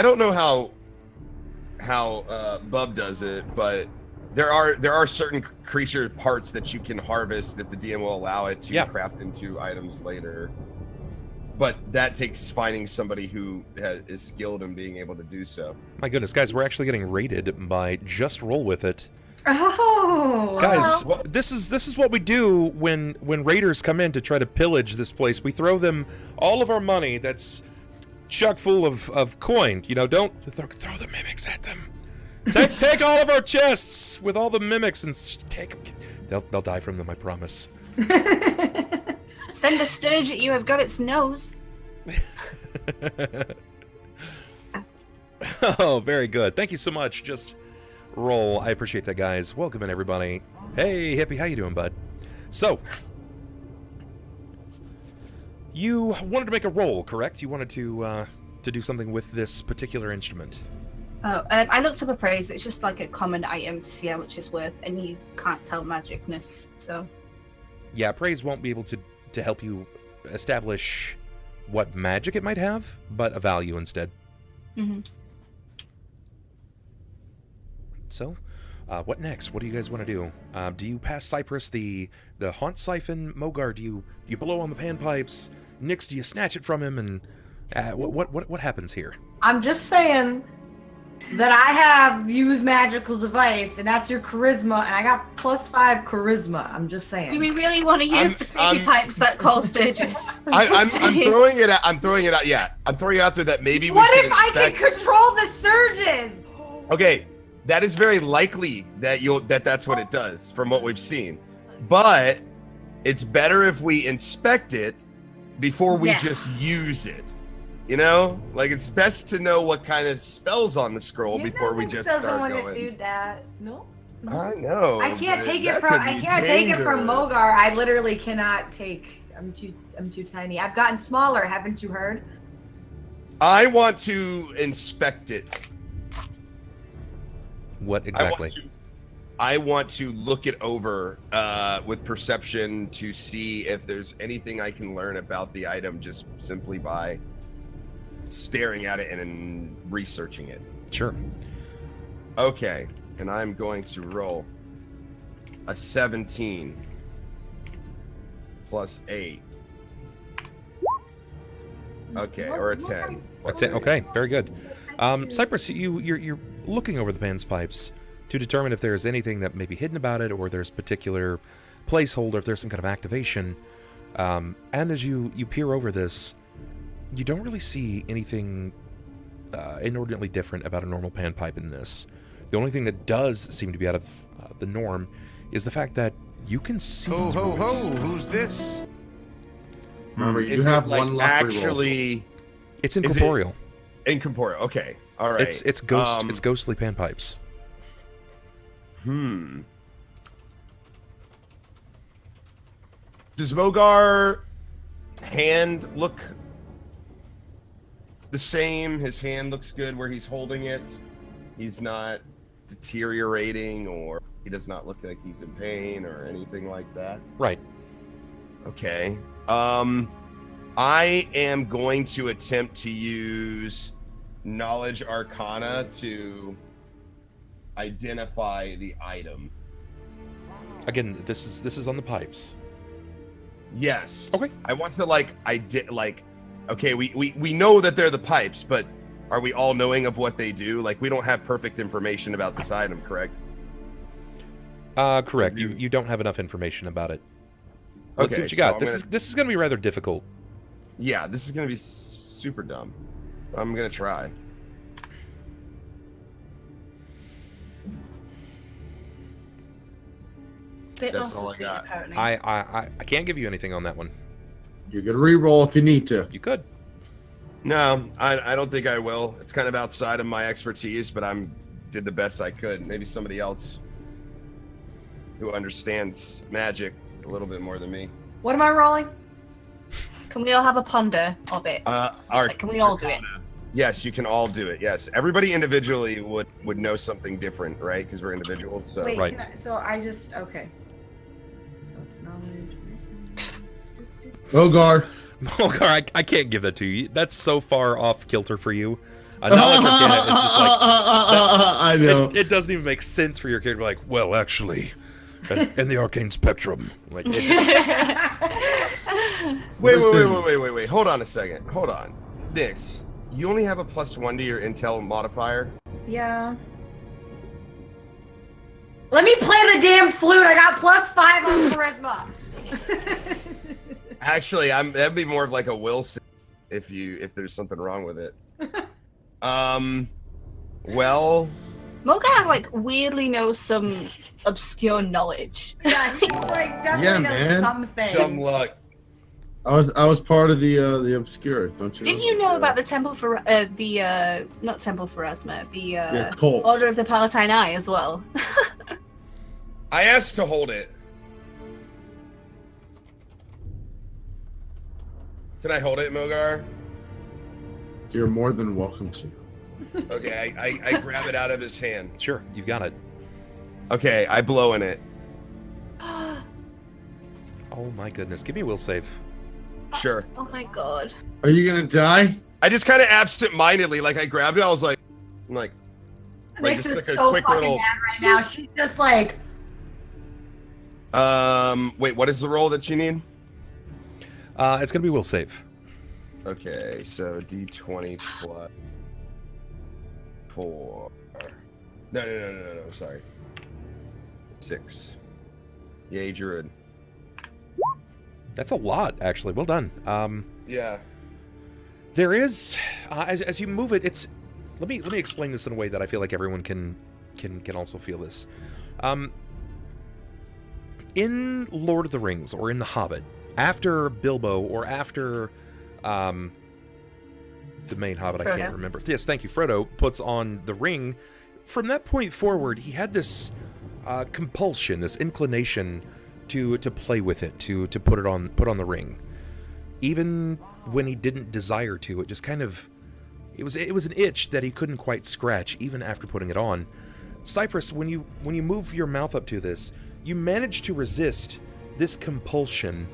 Bub does it, but there are certain creature parts that you can harvest if the DM will allow it to craft into items later. But that takes finding somebody who is skilled in being able to do so. My goodness, guys, we're actually getting raided by Just Roll With It. Oh, guys, this is what we do when raiders come in to try to pillage this place. We throw them all of our money that's chock full of coin. Don't throw the mimics at them. Take all of our chests with all the mimics and take them. They'll die from them, I promise. Send a Sturge at you. I've got its nose. Oh, very good. Thank you so much. Just roll. I appreciate that, guys. Welcome in, everybody. Hey, Hippie, how you doing, bud? So, you wanted to make a roll, correct? You wanted to do something with this particular instrument. Oh, I looked up appraise. It's just like a common item to see how much it's worth, and you can't tell magicness, so. Yeah, appraise won't be able to help you establish what magic it might have, but a value instead. Mm-hmm. So, what next? What do you guys want to do? Do you pass Cypress the haunt siphon? Mogar, do you blow on the panpipes? Nyx, do you snatch it from him? And what happens here? I'm just saying that I have used magical device, and that's your charisma, and I got +5 charisma. I'm just saying. Do we really want to use the creepy pipes that call Sturges? I'm throwing it out. I'm throwing it out. Yeah, I'm throwing it out there that maybe we What should if I can control the surges? Okay, that is very likely that's what it does from what we've seen. But it's better if we inspect it before we just use it. Like it's best to know what kind of spell's on the scroll before we just start going. Do that. No. I know. I can't take it from Mogar. I literally cannot take. I'm too tiny. I've gotten smaller. Haven't you heard? I want to inspect it. What exactly? I want to look it over with perception to see if there's anything I can learn about the item just simply by staring at it and researching it. Sure. Okay, and I'm going to roll a 17 plus 8. Okay, or a 10. That's it. Okay, very good. Cypress, you're looking over the panspipes to determine if there's anything that may be hidden about it, or there's particular placeholder, if there's some kind of activation. And as you peer over this, you don't really see anything inordinately different about a normal panpipe in this. The only thing that does seem to be out of the norm is the fact that you can see. Ho through ho it. ho! Who's this? Remember, you Is have it, like, one luck reroll. actually It's Is it- incorporeal. incorporeal. Okay, all right. It's ghostly panpipes. Does Mogar hand look the same? His hand looks good where he's holding it. He's not deteriorating, or he does not look like he's in pain or anything like that. Right. Okay. I am going to attempt to use Knowledge Arcana to identify the item. Again, this is on the pipes. Yes. Okay. I want to okay, we know that they're the pipes, but are we all knowing of what they do? Like, we don't have perfect information about this item, correct? Correct. You don't have enough information about it. Let's see what you got. This is going to be rather difficult. Yeah, this is going to be super dumb. I'm going to try. That's all I got. Apparently. I can't give you anything on that one. You can reroll if you need to. You could. No, I don't think I will. It's kind of outside of my expertise, but did the best I could. Maybe somebody else who understands magic a little bit more than me. What am I rolling? Can we all have a ponder of it? Can we all do it? Yes, you can all do it. Yes, everybody individually would know something different, right? Because we're individuals. So Wait, Right. okay. So it's knowledge. Mogar. Mogar, I can't give that to you. That's so far off kilter for you. A knowledge arcana is just like I know. it doesn't even make sense for your character to be like, well, actually, in the arcane spectrum, like it just. Wait. Hold on a second. Hold on. Nix, you only have a +1 to your intel modifier. Yeah. Let me play the damn flute. I got +5 on charisma. Actually, that'd be more of like a will save if there's something wrong with it. Well, Mogar like weirdly knows some obscure knowledge. Yeah, he's like definitely knows man. something. dumb luck. I was part of the obscure, don't you? Didn't you know about the temple for not temple for Pharasma, the cult. Order of the Palatine Eye as well? I asked to hold it. Can I hold it, Mogar? You're more than welcome to. Okay, I grab it out of his hand. Sure, you got it. Okay, I blow in it. Oh my goodness, give me a will save. Sure. Oh my god. Are you gonna die? I just kind of absent-mindedly, like I grabbed it. I was like, Nix just is like a so quick fucking little. mad right now. She's just like, Wait, what is the roll that you need? It's gonna be will save. Okay, so D20 plus 4. No. Sorry. 6. Yay, Druid. That's a lot, actually. Well done. Yeah. There is, as you move it, it's. Let me explain this in a way that I feel like everyone can also feel this. In Lord of the Rings or in The Hobbit, after Bilbo or after the main Hobbit, I Frodo. can't remember. Yes, thank you. Frodo puts on the ring. From that point forward, he had this compulsion, this inclination to play with it, to put on the ring. Even when he didn't desire to, it just kind of it was an itch that he couldn't quite scratch even after putting it on. Cypress, when you move your mouth up to this, you manage to resist this compulsion.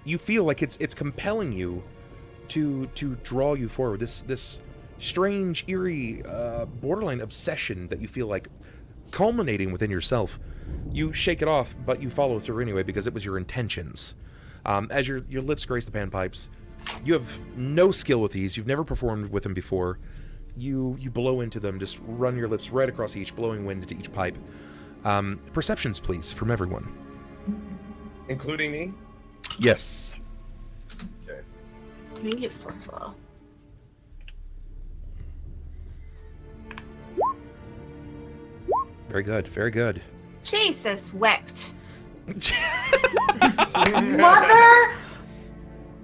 You feel like it's compelling you to draw you forward. This strange, eerie, borderline obsession that you feel like culminating within yourself. You shake it off, but you follow through anyway because it was your intentions. As your lips grace the panpipes, you have no skill with these. You've never performed with them before. You blow into them, just run your lips right across each, blowing wind into each pipe. Perceptions, please, from everyone. Including me? Yes. Okay. I think it's +4. Very good, very good. Jesus wept. Mother!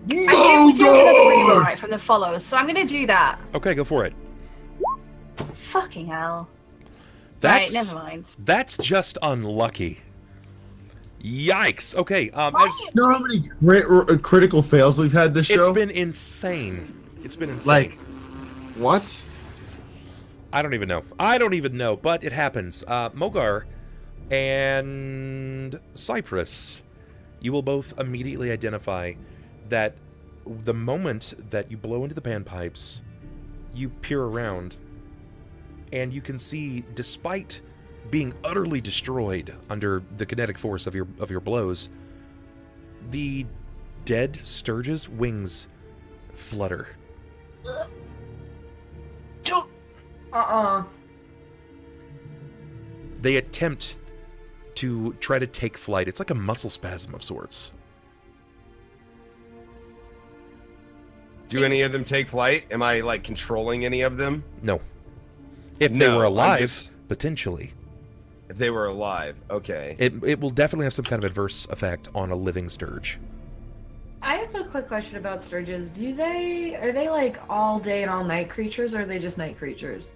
I do another rewrite from the follows, so I'm gonna do that. Okay, go for it. Fucking hell. That's, right, never mind. That's just unlucky. Yikes. Okay, You know how many critical fails we've had this show? it's been insane. It's been insane. Like, what? I don't even know, but it happens. Mogar and Cypress, you will both immediately identify that the moment that you blow into the panpipes, you peer around, and you can see, despite being utterly destroyed under the kinetic force of your blows, the dead Sturge's wings flutter. They attempt to try to take flight. It's like a muscle spasm of sorts. Do any of them take flight? Am I like controlling any of them? No. If they No, were I'm alive, just- potentially. If they were alive, okay. It will definitely have some kind of adverse effect on a living Sturge. I have a quick question about Sturges. Are they like all day and all night creatures, or are they just night creatures?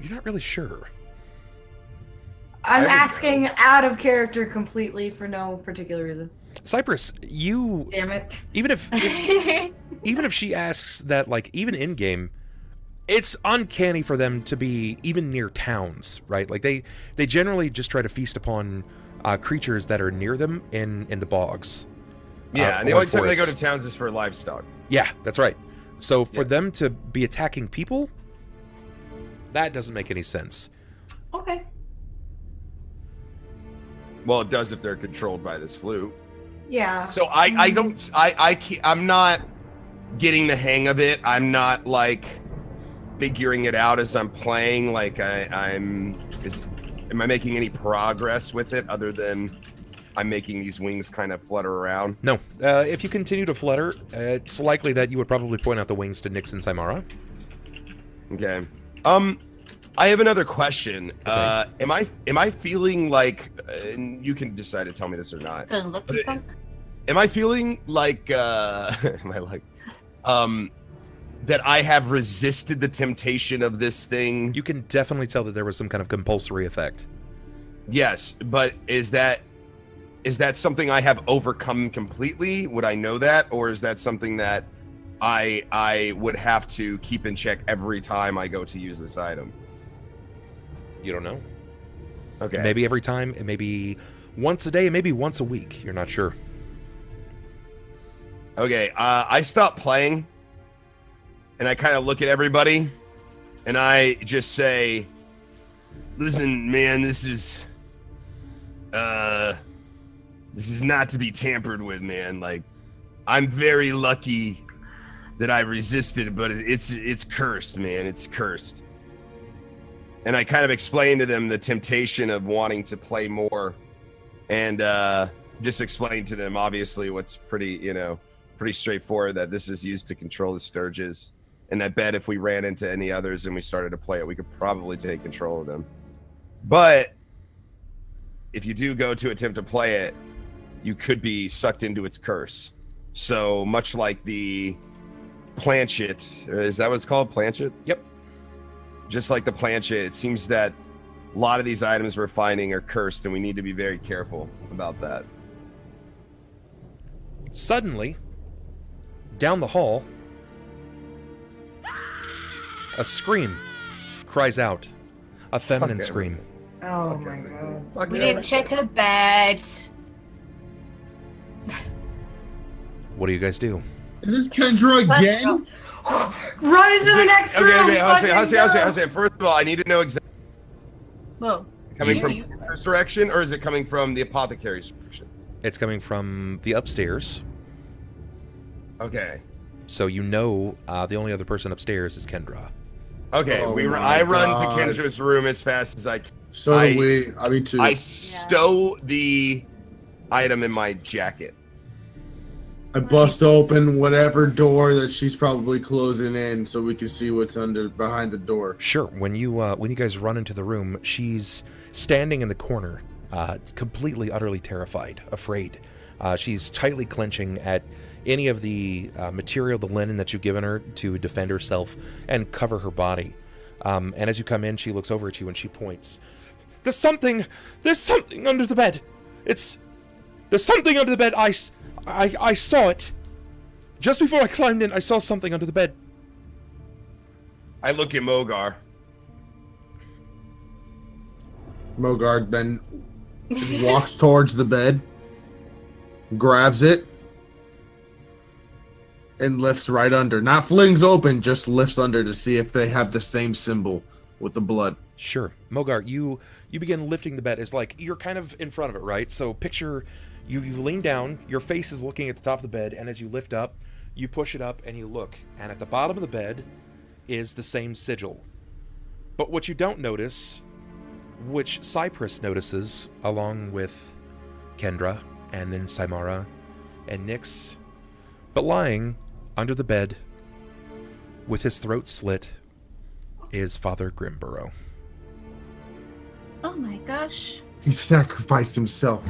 You're not really sure. I'm I would asking out of character completely for no particular reason. Cypress, you Damn it. even if she asks that, like, even in game, it's uncanny for them to be even near towns, right? Like they generally just try to feast upon creatures that are near them in the bogs. Yeah, and the or only time they go forests. to towns is for livestock. Yeah, that's right. So for Yeah. them to be attacking people, that doesn't make any sense. Okay. Well, it does if they're controlled by this flute. Yeah. So I'm not getting the hang of it. I'm not like figuring it out as I'm playing. Like am I making any progress with it other than I'm making these wings kind of flutter around? No, if you continue to flutter, it's likely that you would probably point out the wings to Nyx and Symarra. Okay. I have another question. Okay. Am I feeling like, and you can decide to tell me this or not. Feeling lucky, But punk? Am I feeling like, am I like, that I have resisted the temptation of this thing? You can definitely tell that there was some kind of compulsory effect. Yes, but is that something I have overcome completely? Would I know that, or is that something that I would have to keep in check every time I go to use this item? You don't know. Okay. Maybe every time, it may be once a day, maybe once a week. You're not sure. Okay, I stop playing, and I kind of look at everybody, and I just say, "Listen, man, this is not to be tampered with, man. Like, I'm very lucky that I resisted, but it's cursed, man. It's cursed." And I kind of explain to them the temptation of wanting to play more, and just explain to them, obviously, what's pretty straightforward, that this is used to control the Sturges, and I bet if we ran into any others and we started to play it, we could probably take control of them. But if you do go to attempt to play it, you could be sucked into its curse. So much like the planchet, is that what it's called? Planchet? Yep. Just like the planchet, it seems that a lot of these items we're finding are cursed, and we need to be very careful about that. Suddenly, down the hall, A scream cries out. A feminine Fuck scream. Oh my god. Fuck We yeah. didn't check her bed. What do you guys do? Is this Kendra again? Run into the next room! Okay, fucking go. I'll say. First of all, I need to know exactly Whoa. coming You- from you- this direction, or is it coming from the apothecary's direction? It's coming from the upstairs. Okay. So you know the only other person upstairs is Kendra. Okay, Oh my I run God. to Kendra's room as fast as I can. So I- do we. I mean, too. I stow the item in my jacket. I bust open whatever door that she's probably closing in, so we can see what's behind the door. Sure. When you guys run into the room, she's standing in the corner, completely, utterly terrified, afraid. She's tightly clenching at any of the material, the linen that you've given her to defend herself and cover her body. And as you come in, she looks over at you and she points. There's something under the bed. There's something under the bed. I saw it. Just before I climbed in, I saw something under the bed. I look at Mogar. Mogar then walks towards the bed, grabs it, and lifts right under. Not flings open, just lifts under to see if they have the same symbol with the blood. Sure. Mogar, you begin lifting the bed. It's like you're kind of in front of it, right? So picture you lean down, your face is looking at the top of the bed, and as you lift up, you push it up and you look. And at the bottom of the bed is the same sigil. But what you don't notice, which Cypress notices along with Kendra and then Symarra and Nyx, but lying under the bed with his throat slit is Father Grimburrow. Oh my gosh. He sacrificed himself.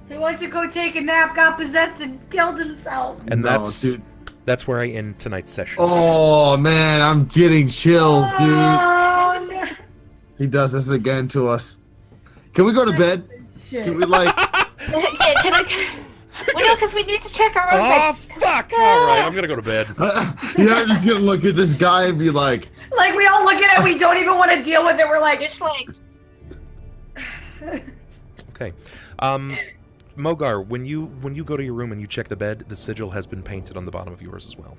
He went to go take a nap, got possessed, and killed himself. And No, that's dude. that's where I end tonight's session. Oh man, I'm getting chills, dude. Oh, no. He does this again to us. Can we go to bed? Shit. Can we like? Yeah, can I? Well, no, because we need to check our own Oh, beds. fuck! Alright, I'm gonna go to bed. Yeah, I'm just gonna look at this guy and be like, Like, we all look at it, we don't even want to deal with it. We're like, It's like, Okay. Mogar, when you go to your room and you check the bed, the sigil has been painted on the bottom of yours as well.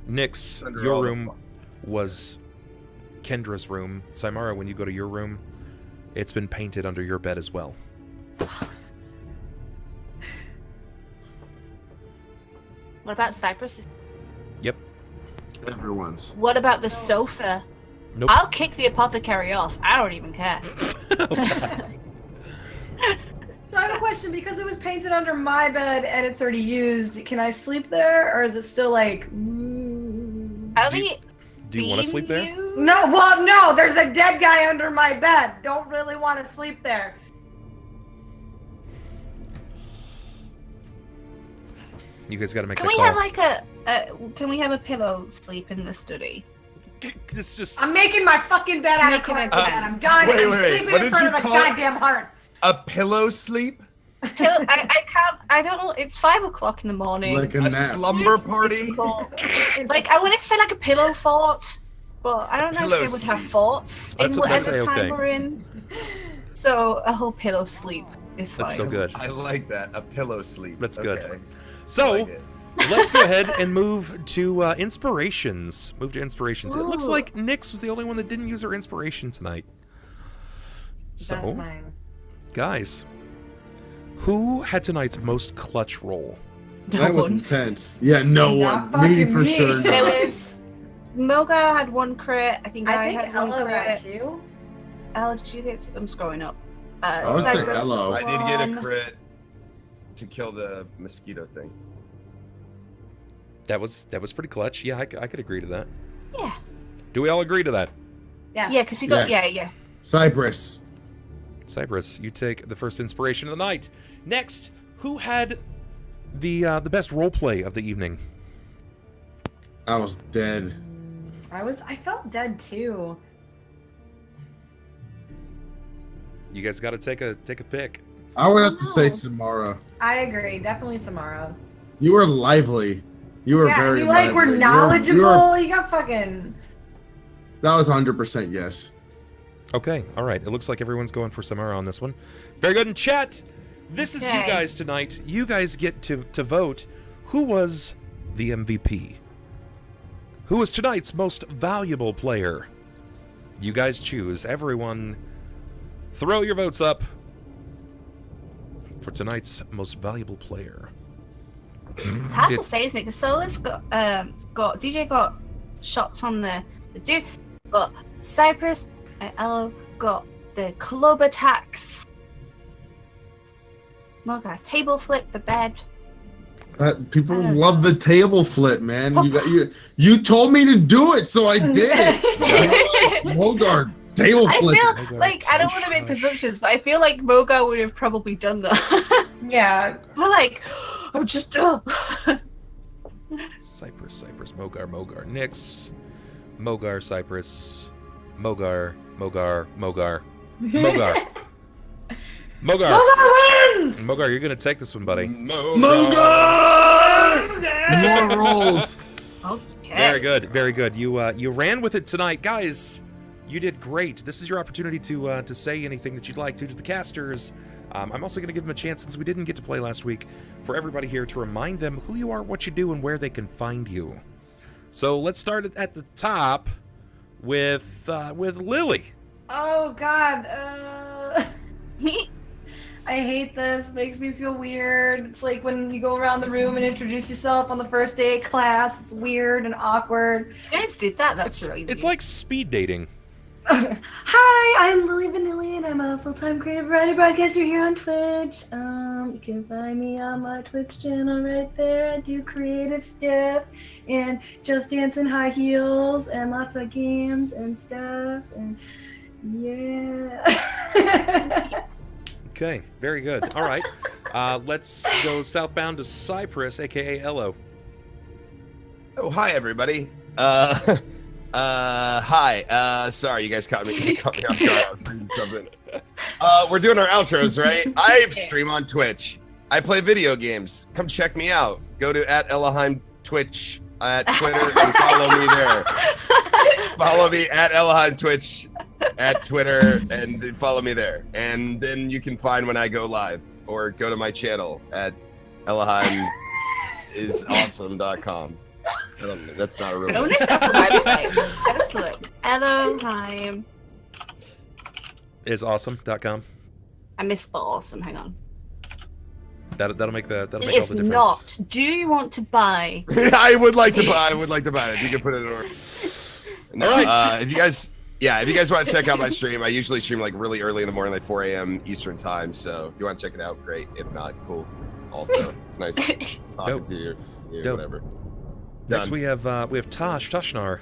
Nyx, Under all your the room fuck. was Kendra's room. Symarra, when you go to your room, it's been painted under your bed as well. what about Cypress? Yep. everyone's. What about the sofa? Nope. I'll kick the apothecary off. I don't even care. so I have a question. Because it was painted under my bed and it's already used, can I sleep there? Or is it still like... I don't Do you- think it's Do you want to sleep there? being used. No, well, no, there's a dead guy under my bed. Don't really want to sleep there. You guys gotta make Can that we call. have like can we have a pillow sleep in the study? It's just... I'm making my fucking bed out of Making a carpet bed. and I'm done. Wait, I'm wait, sleeping what in did front you of the call it? goddamn heart. A pillow sleep? Pillow, I can't. I don't know. It's 5 o'clock in the morning. Like a A nap. slumber It's party? difficult. Like I wanted to say like a pillow fort, but I don't know Pillow if they would have sleep. forts That's in whatever okay. time we're in. So a whole pillow sleep is fine. That's so good. I like that. A pillow sleep. That's good. Okay. So, I like it. let's go ahead and move to inspirations. Move to inspirations. It looks Ooh. like Nyx was the only one that didn't use her inspiration tonight. That's So, fine. guys, who had tonight's most clutch roll? That was intense. Yeah, no Not one. Me fucking for me. sure. There No. was Mogar had 1 crit. I think I, I think had 1 Ella crit. had too. Ella, did you get? I'm scrolling up. I would say Cypress Ella. I did get a one. crit to kill the mosquito thing. That was pretty clutch. Yeah, I could agree to that. Yeah. Do we all agree to that? Yes. Yeah, because you got. Yes. Yeah. Cypress. Cypress, you take the first inspiration of the night. Next, who had the best role play of the evening? I was dead. I felt dead too. You guys got to take a pick. I would have to say No. Symarra. I agree. Definitely Symarra. You were lively. You were Yeah, very you like were lively. knowledgeable. You got fucking. That was 100% yes. Okay, all right. It looks like everyone's going for Symarra on this one. Very good. In chat, this is you Okay. guys tonight. You guys get to vote who was the MVP. Who was tonight's most valuable player? You guys choose. Everyone, throw your votes up for tonight's most valuable player. It's hard to say, isn't it? Because Solis got DJ got shots on the dude, but Cypress and Ello got the club attacks. Mogar table flip the bed. People love the table flip, man. You told me to do it, so I did it. Mogar, table I flip. feel like I don't want to make presumptions, but I feel like Mogar would have probably done that. Yeah. But like, I'm just. Cypress, Mogar, Nyx, Mogar, Cypress, Mogar, Mogar. Mogar, Mogar wins! Mogar, you're gonna take this one, buddy. Mogar! More rolls. Okay. Very good, very good. You ran with it tonight, guys. You did great. This is your opportunity to say anything that you'd like to the casters. I'm also going to give them a chance, since we didn't get to play last week, for everybody here to remind them who you are, what you do, and where they can find you. So let's start at the top with Lily. Oh God. I hate this. Makes me feel weird. It's like when you go around the room and introduce yourself on the first day of class. It's weird and awkward. You guys did that. That's really It's like speed dating. Hi, I'm LillyVinnily, and I'm a full-time creative writer broadcaster here on Twitch. You can find me on my Twitch channel right there. I do creative stuff and just dance in high heels and lots of games and stuff. And yeah. Okay, very good. All right, let's go southbound to Cypress, aka Ello. Oh, hi everybody. Hi. Sorry, you guys caught me off guard. I was reading something. We're doing our outros, right? I stream on Twitch. I play video games. Come check me out. Go to @Ellohime Twitch at Twitter and follow me there. Follow me @Ellohime Twitch at Twitter and follow me there. And then you can find when I go live, or go to my channel at EllohimeIsAwesome.com. I don't know, that's not a real I wonder if that's a website. Let's look. Ellohime. Isawesome.com. I misspelled awesome. Hang on. That'll make all the difference. It's not. Do you want to buy? I would like to buy it. You can put it in order. No, All right. if you guys want to check out my stream, I usually stream like really early in the morning, like 4 a.m. Eastern time. So if you want to check it out, great. If not, cool. Also, it's nice talking to you. Dope. Whatever. Next Done. we have tashnarr.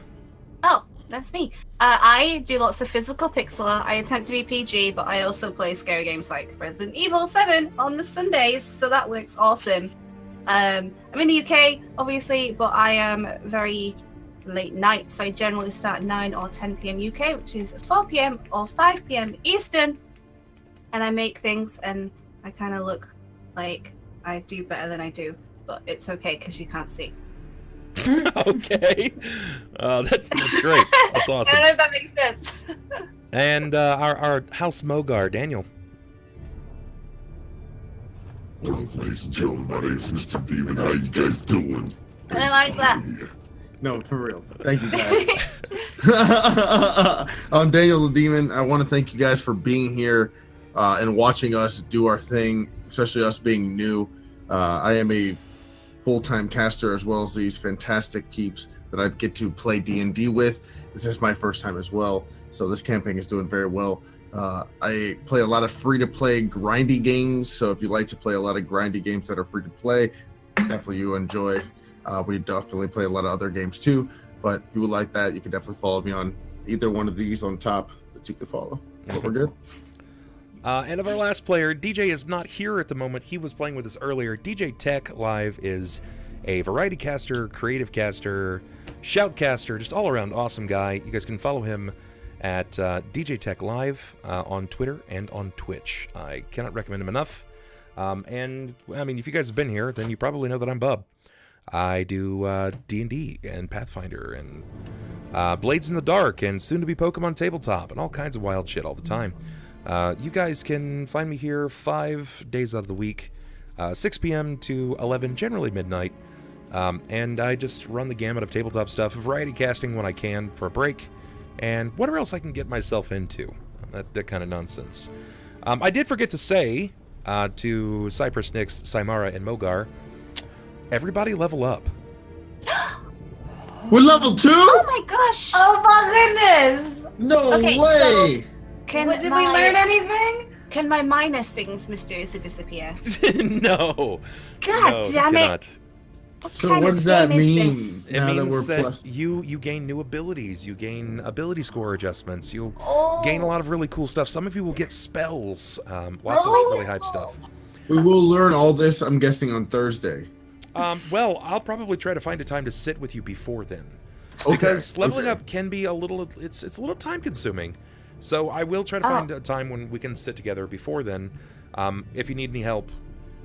Oh, that's me. I do lots of physical pixel art. I attempt to be PG, but I also play scary games like Resident Evil 7 on the Sundays, so that works awesome. I'm in the UK, obviously, but I am very late night, so I generally start at 9 or 10 p.m. UK, which is 4 p.m. or 5 p.m. Eastern, and I make things, and I kind of look like I do better than I do, but it's okay because you can't see. Okay. That's great. That's I awesome. don't know if that makes sense. And our house Mogar, Daniel. Hello, ladies and gentlemen, my name is Mr. Demon. How you guys doing? I like that. No, for real. Thank you, guys. I'm DanielTheDemon. I want to thank you guys for being here and watching us do our thing, especially us being new. I am a full-time caster as well as these fantastic keeps that I get to play D&D with. This is my first time as well, so this campaign is doing very well. I play a lot of free-to-play grindy games, so if you like to play a lot of grindy games that are free-to-play, definitely you enjoy. We definitely play a lot of other games too, but if you would like that, you can definitely follow me on either one of these on top that you can follow. But we're good. And of our last player, DJ is not here at the moment. He was playing with us earlier. DJTechLive is a variety caster, creative caster, shoutcaster, just all-around awesome guy. You guys can follow him at DJTechLive on Twitter and on Twitch. I cannot recommend him enough. And, I mean, if you guys have been here, then you probably know that I'm Bub. I do D&D and Pathfinder and Blades in the Dark and soon to be Pokemon Tabletop and all kinds of wild shit all the time. You guys can find me here 5 days out of the week, 6 p.m. to 11, generally midnight. And I just run the gamut of tabletop stuff, variety casting when I can for a break, and whatever else I can get myself into. That kind of nonsense. I did forget to say to Cypress, Nyx, Symarra, and Mogar, everybody level up. We're level 2? Oh my gosh! Oh my goodness! No Okay, way! Can Did we learn anything? Can my minus things mysteriously disappear? No. God No, damn it! cannot. So kind what of does that thing is mean? this? It now that means we're that plus. you gain new abilities, you gain ability score adjustments, you'll Oh. gain a lot of really cool stuff. Some of you will get spells, lots of Oh. really hype stuff. We will learn all this, I'm guessing, on Thursday. Well, I'll probably try to find a time to sit with you before then. Okay, Because leveling okay. up can be a little, it's a little time consuming. So I will try to find a time when we can sit together before then. If you need any help,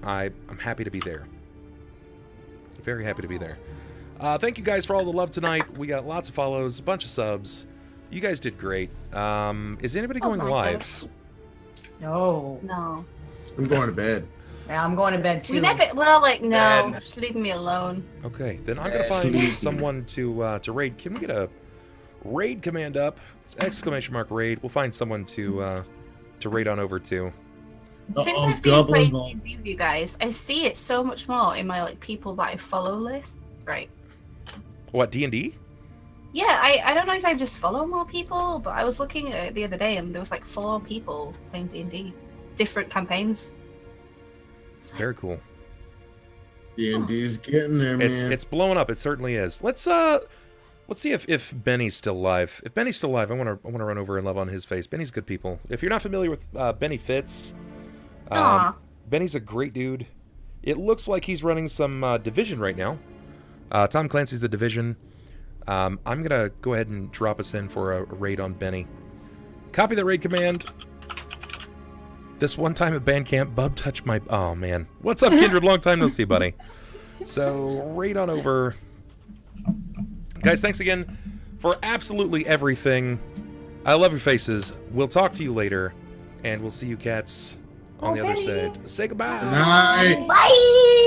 I'm happy to be there. Very happy to be there. Thank you guys for all the love tonight. We got lots of follows, a bunch of subs. You guys did great. Is anybody going my live? gosh. No. No. I'm going to bed. Yeah, I'm going to bed too. We're all like, no, Ben. just leave me alone. Okay, then I'm gonna find someone to raid. Can we get a raid command up? It's ! raid. We'll find someone to raid on over to. Since Uh-oh, I've been goblin playing ball. D&D with you guys, I see it so much more in my like people that I follow list. Right. What, D&D? Yeah, I don't know if I just follow more people, but I was looking at it the other day and there was like 4 people playing D&D, different campaigns. Very cool. D&D's getting there, man. It's blowing up. It certainly is. Let's see if Benny's still alive. If Benny's still alive, I want to run over and love on his face. Benny's good people. If you're not familiar with Benny Fitz, Aw. Benny's a great dude. It looks like he's running some Division right now. Tom Clancy's The Division. I'm gonna go ahead and drop us in for a raid on Benny. Copy the raid command. This one time at band camp, Bub touched my... Oh, man. What's up, Kindred? Long time no see, buddy. So, raid on over. Guys, thanks again for absolutely everything. I love your faces. We'll talk to you later. And we'll see you cats on the other Okay. side. Say goodbye. Night. Bye!